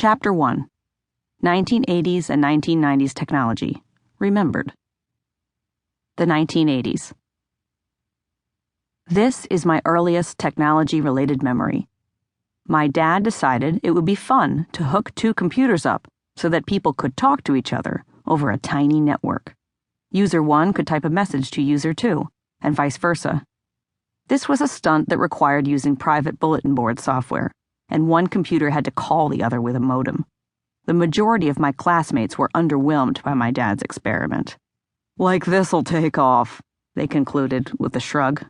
Chapter 1. 1980s and 1990s Technology. Remembered. The 1980s. This is my earliest technology-related memory. My dad decided it would be fun to hook two computers up so that people could talk to each other over a tiny network. User 1 could type a message to User 2, and vice versa. This was a stunt that required using private bulletin board software, and one computer had to call the other with a modem. The majority of my classmates were underwhelmed by my dad's experiment. "Like this'll take off," they concluded with a shrug.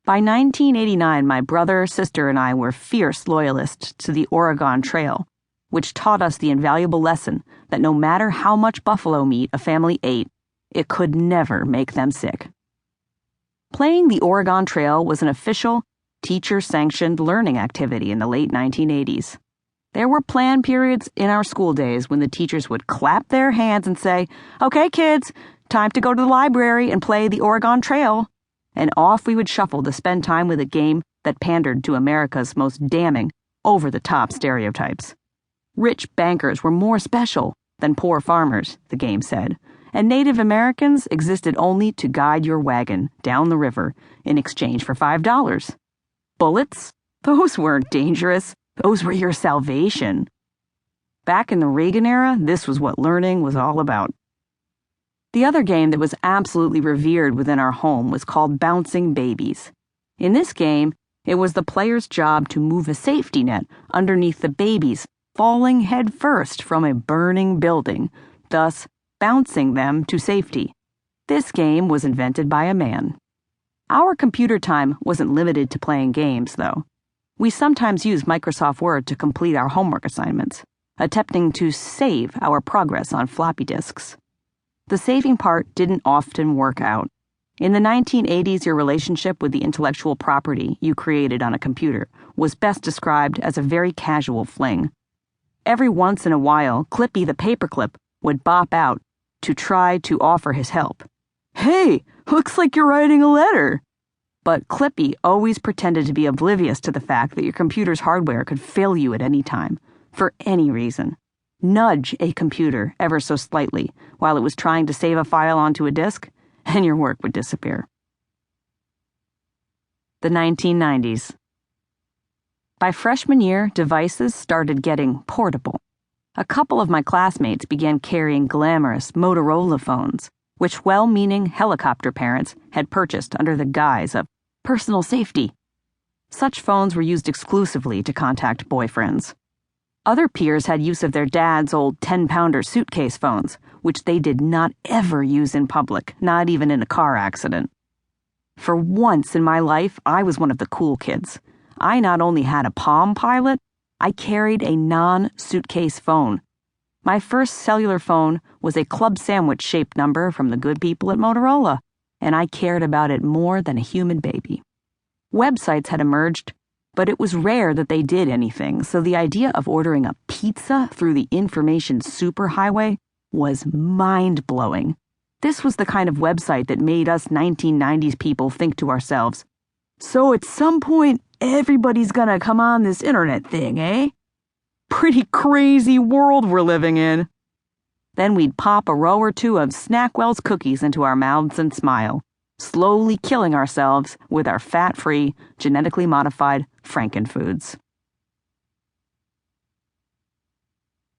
By 1989, my brother, sister, and I were fierce loyalists to the Oregon Trail, which taught us the invaluable lesson that no matter how much buffalo meat a family ate, it could never make them sick. Playing the Oregon Trail was an official, teacher-sanctioned learning activity in the late 1980s. There were planned periods in our school days when the teachers would clap their hands and say, "Okay, kids, time to go to the library and play the Oregon Trail." And off we would shuffle to spend time with a game that pandered to America's most damning, over-the-top stereotypes. Rich bankers were more special than poor farmers, the game said, and Native Americans existed only to guide your wagon down the river in exchange for $5. Bullets? Those weren't dangerous. Those were your salvation. Back in the Reagan era, this was what learning was all about. The other game that was absolutely revered within our home was called Bouncing Babies. In this game, it was the player's job to move a safety net underneath the babies falling head first from a burning building, thus bouncing them to safety. This game was invented by a man. Our computer time wasn't limited to playing games, though. We sometimes used Microsoft Word to complete our homework assignments, attempting to save our progress on floppy disks. The saving part didn't often work out. In the 1980s, your relationship with the intellectual property you created on a computer was best described as a very casual fling. Every once in a while, Clippy the paperclip would bop out to try to offer his help. "Hey, looks like you're writing a letter." But Clippy always pretended to be oblivious to the fact that your computer's hardware could fail you at any time, for any reason. Nudge a computer ever so slightly while it was trying to save a file onto a disk, and your work would disappear. The 1990s. By freshman year, devices started getting portable. A couple of my classmates began carrying glamorous Motorola phones, which well-meaning helicopter parents had purchased under the guise of personal safety. Such phones were used exclusively to contact boyfriends. Other peers had use of their dad's old 10-pounder suitcase phones, which they did not ever use in public, not even in a car accident. For once in my life, I was one of the cool kids. I not only had a Palm Pilot, I carried a non-suitcase phone. My first cellular phone was a club sandwich-shaped number from the good people at Motorola, and I cared about it more than a human baby. Websites had emerged, but it was rare that they did anything, so the idea of ordering a pizza through the information superhighway was mind-blowing. This was the kind of website that made us 1990s people think to ourselves, "So at some point, everybody's gonna come on this internet thing, eh? Pretty crazy world we're living in." Then we'd pop a row or two of Snackwell's cookies into our mouths and smile, slowly killing ourselves with our fat-free, genetically modified Frankenfoods.